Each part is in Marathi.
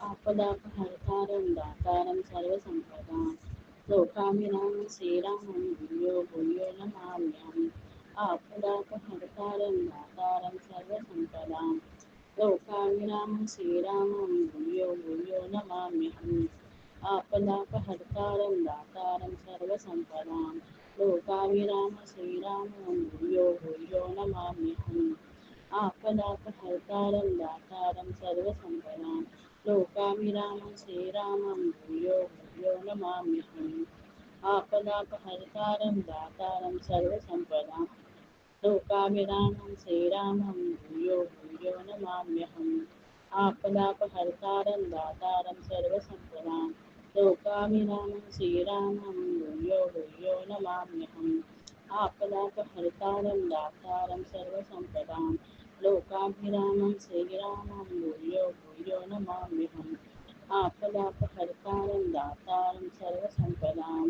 आपदापहर्तारं दातारं सर्वसम्पदां लोकाभिरामं श्रीरामं भूयो भूयो नमाम्यहम् आपदापहर्तारं दातारं सर्वसम्पदां लोकाभिरामं श्रीरामं भूयो भूयो नमाम्यहम् आपदापहर्तारं दातारं सर्वसम्पदां लोकाभिराम श्रीरामं भूयो भूयो नमाम्यहम् आपदापहर्तारं दातारं सर्वसम्पदां लोकाभिरामं श्रीरामं भूयो भूयो नमाम्यहम् आपदापहर्तारं दातारं सर्वसम्पदां लोकाभिरामं श्रीरामं भूयो भूयो नमाम्यहम् आपदापहर्तारं दातारं सर्वसम्पदां लोकाभिरामं श्रीरामं भूयो भूयो नमाम्यहम् आपदापहर्तारं दातारं सर्वसम्पदां लोकाभिरामं श्रीरामं भूयो भूयो नमाम्यहम् आपदापहर्तारं दातारं सर्वसम्पदां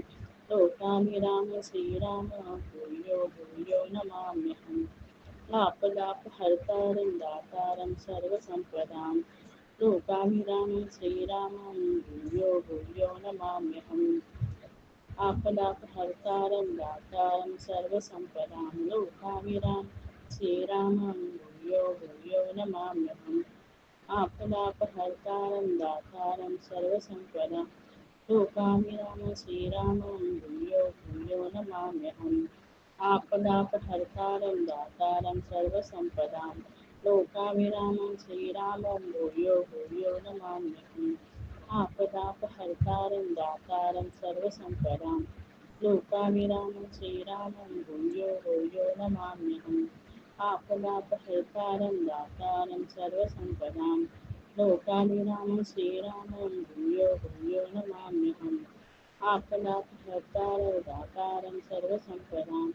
लोकाभिरामं श्रीरामं भूयो भूयो नमाम्यहम् आपदापहर्तारं दातारं सर्वसम्पदां लोकाभिरामं श्रीरामं भूयो भूयो नमाम्यहम् आपदापहर्तारं दातारं सर्वसम्पदां लोकाभिरामं श्रीरामं भूयो भूयो नमाम्यहम् आपदापहर्तारं दातारं सर्वसम्पदां लोकाभिरामं श्रीरामं भूयो भूयो नमाम्यहम् आपदापहर्तारं दातारं सर्वसम्पदां लोकाभिरामं श्रीरामं भूयो भूयो नमाम्यहम् आपदापहर्तारं दातारं सर्वसम्पदां लोकाभिरामं श्रीरामं भूयो भूयो नमाम्यहम् आपदापहर्तारं दातारं सर्वसम्पदां लोकाभिरामं श्रीरामं भूयो भूयो नमाम्यहम् आपदापहर्तारं दातारं सर्वसम्पदां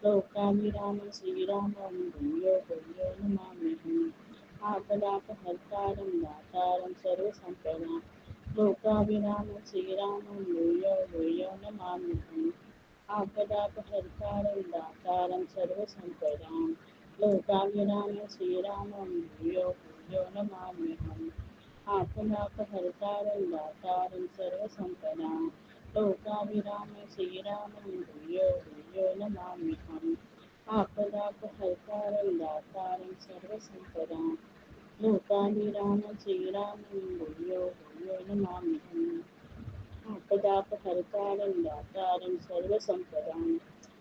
लोकाभिरामं श्रीरामं भूयो भूयो नमाम्यहम् आपदापहर्तारं दातारं सर्वसम्पदां लोकाभिरामं श्रीरामं भूयो भूयो नमाम्यहम् आपदापहर्तारं दातारं सर्वसम्पदां लोकाभिरामं श्रीरामं भूयो भूयो नमाम्यहम् आपदापहर्तारं दातारं सर्वसम्पदां लोकाभिरामं श्रीरामं भूयो भूयो नमाम्यहम् आपदापहर्तारं दातारं सर्वसम्पदां लोकाभिरामं श्रीरामं भूयो भूयो नमाम्यहम् आपदापहर्तारं दातारं सर्वसम्पदां लोकाभिरामं श्रीरामं भूयो भूयो नमाम्यहम् आपदापहर्तारं दातारं सर्वसम्पदां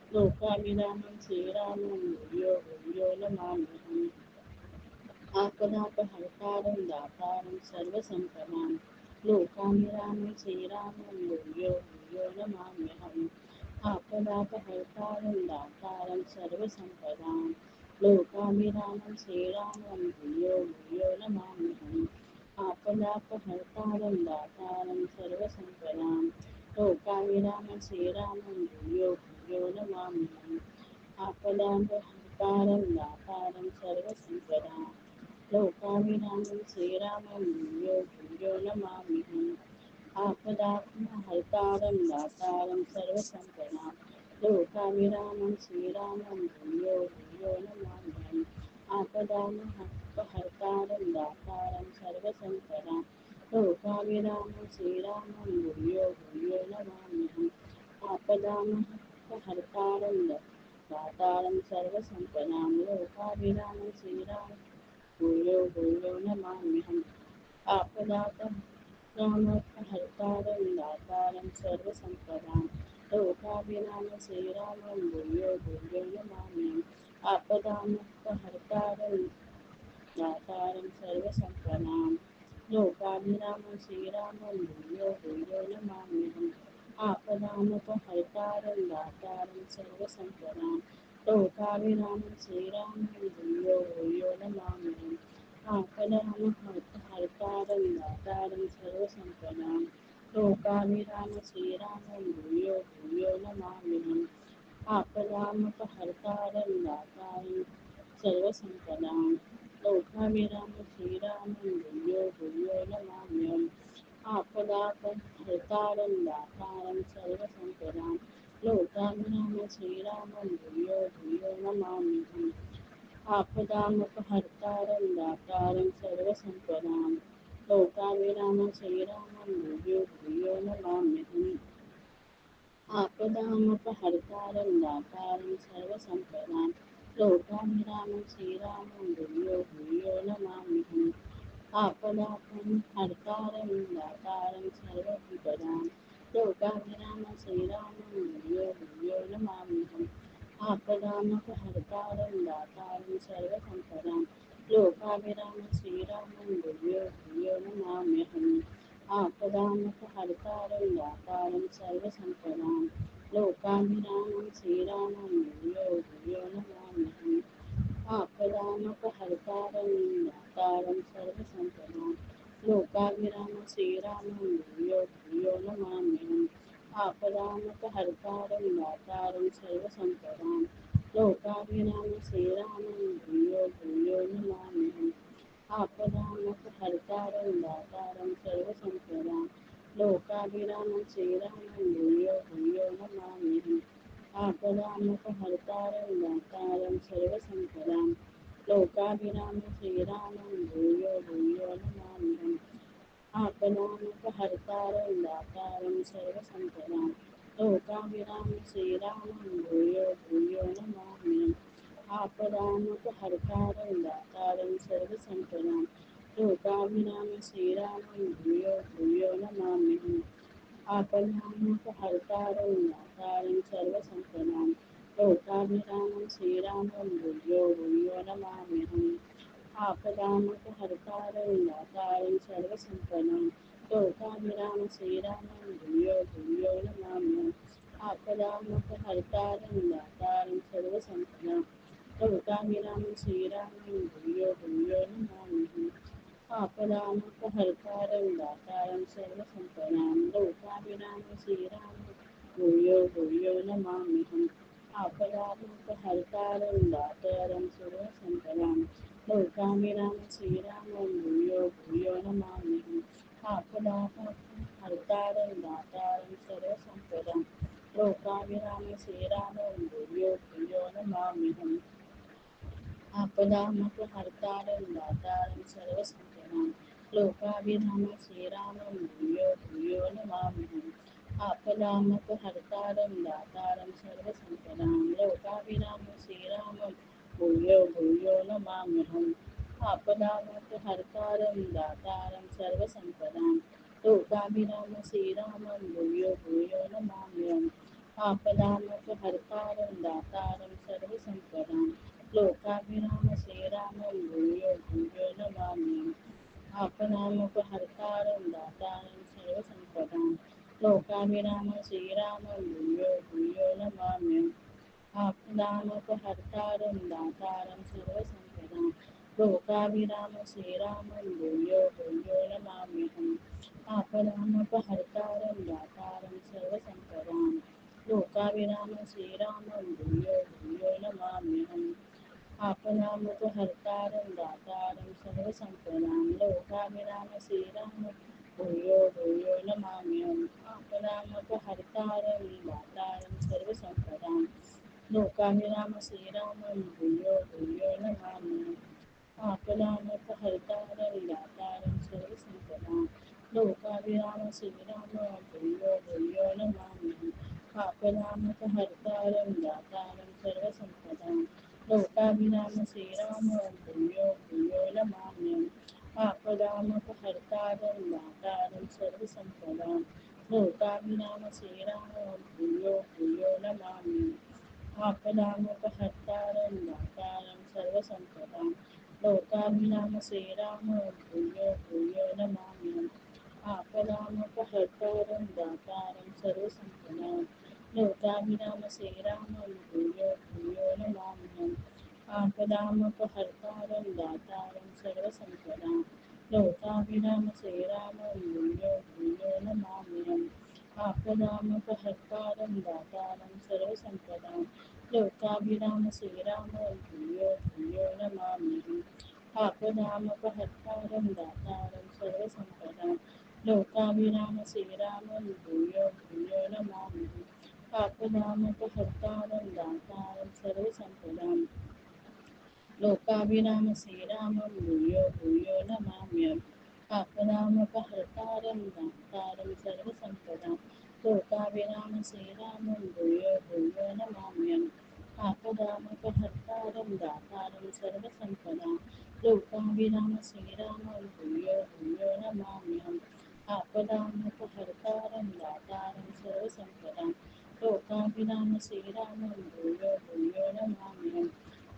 लोकाभिरामं श्रीरामं भूयो भूयो नमाम्यहम् आपदापहर्तारं दातारं सर्वसम्पदां लोकाभिरामं श्रीरामं भूयो भूयो नमाम्यहम् आपदापहर्तारं दातारं सर्वसम्पदां लोकाभिरामं श्रीरामं भूयो भूयो नमाम्यहम् आपदापहर्तारं दातारं सर्वसम्पदां लोकाभिरामं श्रीरामं भूयो भूयो नमाम्यहम् आपदापहर्तारं दातारं सर्वसम्पदां लोकाभिरामं श्रीरामं भूयो भूयो नमाम्यहम् आपदापहर्तारं दातारं सर्वसम्पदां लोकाभिरामं श्रीरामं भूयो भूयो नमाम्यहम् आपदापहर्तारं दातारं सर्वसम्पदां लोकाभिरामं श्रीरामं भूयो भूयो नमाम्यहम् आपदापहर्तारं दातारं सर्वसम्पदां लोकाभिरामं श्रीरामं भूयो भूयो नमाम्यहम् आपदापहर्तारं दातारं सर्वसम्पदां लोकाभिरामं श्रीरामं भूयो भूयो नमाम्यहम् आपदापहर्तारं दातारं सर्वसम्पदां लोकाभिरामं श्रीरामं भूयो भूयो नमाम्यहम् आपदापहर्तारं दातारं सर्वसम्पदां लोकाभिरामं श्रीरामं भूयो भूयो नमाम्यहम् आपदापहर्तारं दातारं सर्वसम्पदां लोकाभिरामं श्रीरामं भूयो भूयो नमाम्यहम् आपदापहर्तारं दातारं सर्वसम्पदां लोकाभिरामं श्रीरामं भूयो भूयो नमाम्यहम् आपदापहर्तारं दातारं सर्वसम्पदां लोकाभिरामं श्रीरामं भूयो भूयो नमाम्यहम् आपदामपहर्तारं दातारं सर्वसम्पदां लोकाभिरामं श्रीरामं भूयो भूयो नमाम्यहम् आपदापहर्तारं दातारं सर्वसम्पदां लोकाभिरामं श्रीरामं भूयो भूयो नमाम्यहम् आपदामपहर्तारं दातारं सर्वसम्पदां लोकाभिरामं श्रीरामं भूयो भूयो नमाम्यहम् आपदामपहर्तारं दातारं सर्वसम्पदां लोकाभिरामं श्रीरामं भूयो भूयो नमाम्यहम् आपदामपहर्तारं दातारं सर्वसम्पदां लोकाभिरामं श्रीरामं भूयो भूयो नमाम्यहम् आपदामपहर्तारं दातारं सर्वसम्पदां लोकाभिरामं श्रीरामं भूयो भूयो नमाम्यहम् आपदामपहर्तारं दातारं सर्वसम्पदां लोकाभिरामं श्रीरामं भूयो भूयो नमाम्यहम् आपदामपहर्तारं दातारं सर्वसम्पदां लोकाभिरामं श्रीरामं भूयो भूयो नमाम्यहम् आपदामपहर्तारं दातारं सर्वसम्पदां लोकाभिरामं श्रीरामं भूयो भूयो नमाम्यहम् आपदामपहर्तारं दातारं सर्वसम्पदां लोकाभिरामं श्रीरामं भूयो भूयो नमाम्यहम् आपदामपहर्तारं दातारं सर्वसम्पदां लोकाभिरामं श्रीरामं भूयो भूयो नमाम्यहम् आपदामपहर्तारं दातारं सर्वसम्पदां लोकाभिरामं श्रीरामं भूयो भूयो नमाम्यहम् आपदामपहर्तारं दातारं सर्वसम्पदां लोकाभिरामं श्रीरामं भूयो भूयो नमाम्यहम् आपदामपहर्तारं दातारं सर्वसम्पदां लोकाभिरामं श्रीरामं भूयो भूयो नमाम्यहम् आपदामपहर्तारं दातारं सर्वसम्पदां लोकाभिरामं श्रीरामं भूयो भूयो नमाम्यहम् आपदामपहर्तारं दातारं सर्वसम्पदां लोकाभिरामं श्रीरामं भूयो भूयो नमाम्यहम् आपदामपहर्तारं दातारं सर्वसम्पदां लोकाभिरामं श्रीरामं भूयो भूयो नमाम्यहम् आपदामपहर्तारं दातारं सर्वसम्पदां लोकाभिरामं श्रीरामं भूयो भूयो नमाम्यहम् आपदामपहर्तारं दातारं सर्वसम्पदां लोकाभिरामं श्रीरामं भूयो भूयो नमाम्यहम् आपदामपहर्तारं दातारं सर्वसम्पदां लोकाभिरामं श्रीरामं भूयो भूयो नमाम्यहम् आपदामपहर्तारं दातारं सर्वसम्पदां लोकाभिरामं श्रीरामं भूयो भूयो नमाम्यहम् आपदामपहर्तारं दातारं सर्वसम्पदां लोकाभिरामं श्रीरामं भूयो भूयो नमाम्यहम् आपदामपहर्तारं दातारं सर्वसम्पदां लोकाभिरामं श्रीरामं भूयो भूयो नमाम्यहम् आपदामपहर्तारं दातारं सर्वसम्पदां लोकाभिरामं श्रीरामं भूयो भूयो नमाम्यहम् आपदामपहर्तारं दातारं सर्वसम्पदां लोकाभिरामं श्रीरामं भूयो भूयो नमाम्यहम् आपदामपहर्तारं दातारं सर्वसम्पदां लोकाभिरामं श्रीरामं भूयो भूयो नमाम्यहम् आपदामपहर्तारं दातारं सर्वसम्पदां लोकाभिरामं श्रीरामं भूयो भूयो नमाम्यहम् आपदामपहर्तारं दातारं सर्वसम्पदां लोकाभिरामं श्रीरामं भूयो भूयो नमाम्यहम् आपदामपहर्तारं दातारं सर्वसम्पदां लोकाभिरामं श्रीरामं भूयो भूयो नमाम्यहम् आपदामपहर्तारं दातारं सर्वसम्पदां लोकाभिरामं श्रीरामं भूयो भूयो नमाम्यहम् आपदामपहर्तारं दातारं सर्वसम्पदां लोकाभिरामं श्रीरामं भूयो भूयो नमाम्यहम् आपदामपहर्तारं दातारं सर्वसम्पदां लोकाभिरामं श्रीरामं भूयो भूयो नमाम्यहम् आपदामपहर्तारं दातारं सर्वसम्पदां लोकाभिरामं श्रीरामं भूयो भूयो नमाम्यहम् आपदामपहर्तारं दातारं सर्वसम्पदां लोकाभिरामं श्रीरामं भूयो भूयो नमाम्यहम् आपदामपहर्तारं दातारं सर्वसम्पदां लोकाभिरामं श्रीरामं भूयो भूयो नमाम्यहम् आपदामपहर्तारं दातारं सर्वसम्पदां लोकाभिरामं श्रीरामं भूयो भूयो नमाम्यहम् आपदामपहर्तारं दातारं सर्वसम्पदां लोकाभिरामं श्रीरामं भूयो भूयो नमाम्यहम्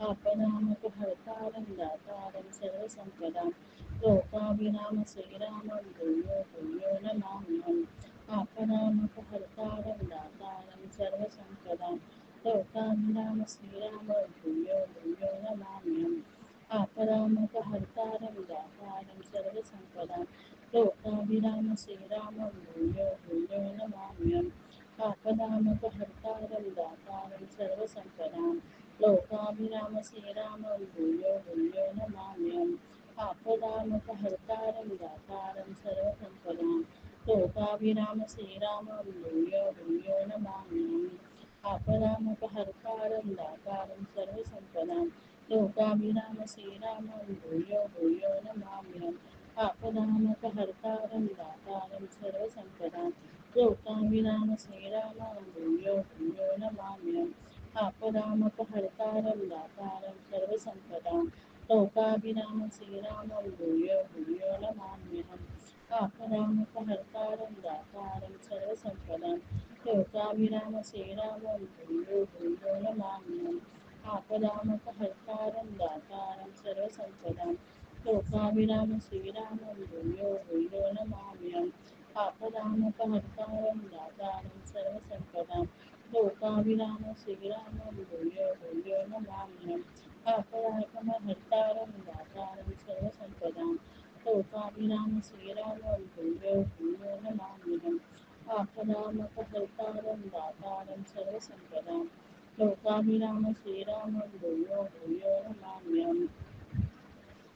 आपदामपहर्तारं दातारं सर्वसम्पदां लोकाभिराम श्रीरामं भूयो भूयो नमाम्यहम् आपदामपहर्तारं दातारं सर्वसम्पदां लोकाभिराम श्रीरामं भूयो भूयो नमाम्यहम् आपदामपहर्तारं दातारं सर्वसम्पदां लोकाभिराम श्रीरामं भूयो भूयो नमाम्यहम् आपदामपहर्तारं दातारं सर्वसम्पदां लोकाभिराम श्रीरामं भूयो भूयो नमाम्यहम् आपदामपहर्तारं दातारं सर्वसम्पदां लोकाभिराम श्रीरामं भूयो भूयो नमाम्यहम् आपदामपहर्तारं दातारं सर्वसम्पदां लोकाभिराम श्रीरामं भूयो भूयो नमाम्यहम् आपदामपहर्तारं दातारं सर्वसम्पदां लोकाभिराम श्रीरामं भूयो भूयो नमाम्यहम् आपदामपहर्तारं दातारं सर्वसम्पदां लोकाभिराम श्रीरामं भूयो भूयो नमाम्यहम् आपदामपहर्तारं दातारं सर्वसम्पदां लोकाभिराम श्रीरामं भूयो भूयो नमाम्यहम् आपदामपहर्तारं दातारं सर्वसम्पदां लोकाभिराम श्रीरामं भूयो भूयो नमाम्यहम् आपदामपहर्तारं दातारं सर्वसम्पदां लोकाभिराम श्रीरामं भूयो भूयो नमाम्यहम् आपदामपहर्तारं दातारं सर्वसम्पदां लोकाभिराम श्रीरामं भूयो भूयो नमाम्यहम् आपदामपहर्तारं दातारं सर्वसम्पदां लोकाभिराम श्रीरामं भूयो भूयो नमाम्यहम्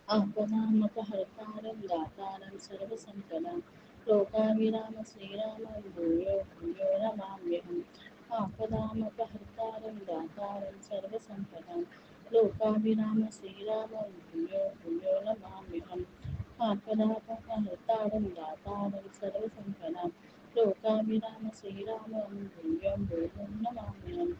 आपदामपहर्तारं दातारं सर्वसम्पदां लोकाभिराम श्रीरामं भूयो भूयो नमाम्यहम् आपदामपहर्तारं दातारं सर्वसम्पदां लोकाभिराम श्रीरामं भूयो भूयो नमाम्यहम् आपदामपहर्तारं दातारं सर्वसम्पदां लोकाभिराम श्रीरामं भूयो भूयो नमाम्यहम्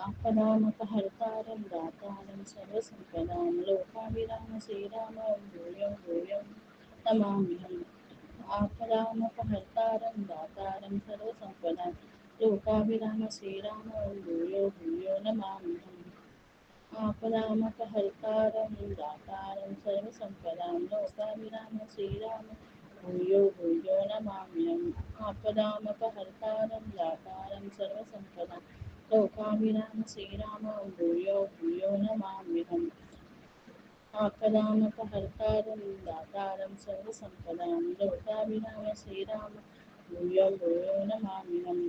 आपदामपहर्तारं दातारं सर्वसम्पदां लोकाभिराम श्रीरामं भूयो भूयो नमाम्यहम् आपदामपहर्तारं दातारं सर्वसम्पदां लोकाभिराम श्रीरामं भूयो भूयो नमाम्यहम् आपदामपहर्तारं दातारं सर्वसम्पदां लोकाभिराम श्रीरामं भूयो भूयो नमाम्यहम् आपदामपहर्तारं दातारं सर्वसम्पदां लोकाभिराम श्रीरामं भूयो भूयो नमाम्यहम् आपदामपहर्तारं दातारं सर्वसम्पदां लोकाभिराम श्रीरामं भूयो भूयो नमाम्यहम्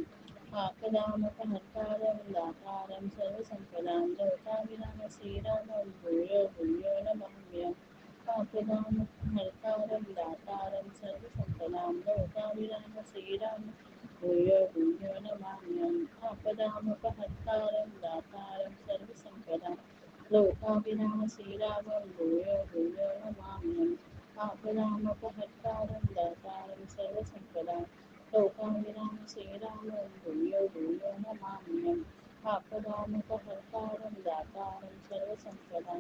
आपदामपहर्तारं दातारं सर्वसम्पदां लोकाभिराम श्रीरामं भूयो भूयो नमाम्यहम् आपदामपहर्तारं दातारं सर्वसम्पदां लोकाभिराम श्रीरामं भूयो भूयो नमाम्यहम् आपदामपहर्तारं दातारं सर्वसम्पदां लोकाभिराम श्रीरामं भूयो भूयो नमाम्यहम् आपदामपहर्तारं दातारं सर्वसम्पदां लोकाभिराम श्रीरामं भूयो भूयो नमाम्यहम् आपदामपहर्तारं दातारं सर्वसम्पदां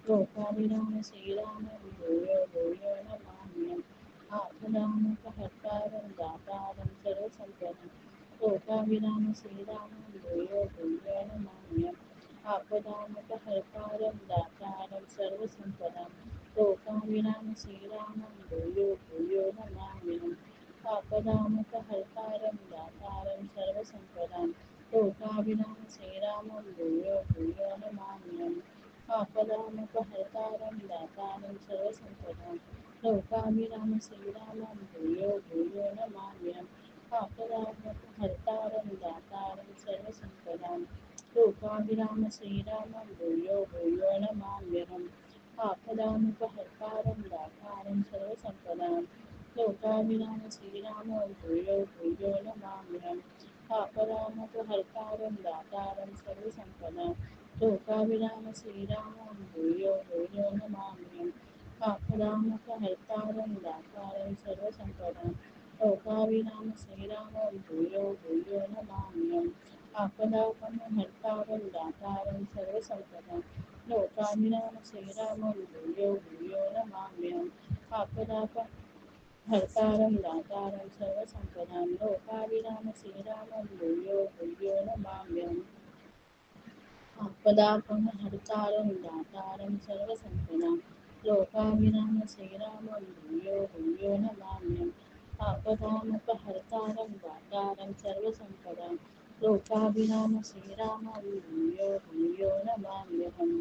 लोकाभिराम श्रीरामं भूयो भूयो नमाम्यहम् आपदामपहर्तारं दातारं सर्वसम्पदां लोकाभिराम श्रीरामं भूयो भूयो नमाम्यहम् आपदामपहर्तारं दातारं सर्वसम्पदां लोकाभिराम श्रीरामं भूयो भूयो नमाम्यहम् आपदामपहर्तारं दातारं सर्वसम्पदां लोकाभिराम श्रीरामं भूयो भूयो नमाम्यहम् आपदामपहर्तारं दातारं सर्वसम्पदां लोकाभिराम श्रीरामं भूयो भूयो नमाम्यहम् आपदामपहर्तारं दातारं सर्वसम्पदां लोकाभिराम श्रीरामं भूयो भूयो नमाम्यहम् आपदामपहर्तारं दातारं सर्वसम्पदां लोकाभिराम श्रीरामं भूयो भूयो नमाम्यहम् आपदामपहर्तारं दातारं सर्वसम्पदां लोकाभिराम श्रीरामं भूयो भूयो नमाम्यहम् आपदामपहर्तारं दातारं सर्वसम्पदां लोकाभिराम श्रीरामं भूयो भूयो नमाम्यहम् आपदामपहर्तारं दातारं सर्वसम्पदां लोकाभिराम श्रीरामं भूयो भूयो नमाम्यहम् आपदामपहर्तारं दातारं सर्वसम्पदां लोकाभिराम श्रीरामं भूयो भूयो नमाम्यहम् आपदामपहर्तारं दातारं सर्वसम्पदां लोकाभिराम श्रीरामं भूयो भूयो नमाम्यहम् आपदामपहर्तारं दातारं सर्वसम्पदां लोकाभिराम श्रीरामं भूयो भूयो नमाम्यहम्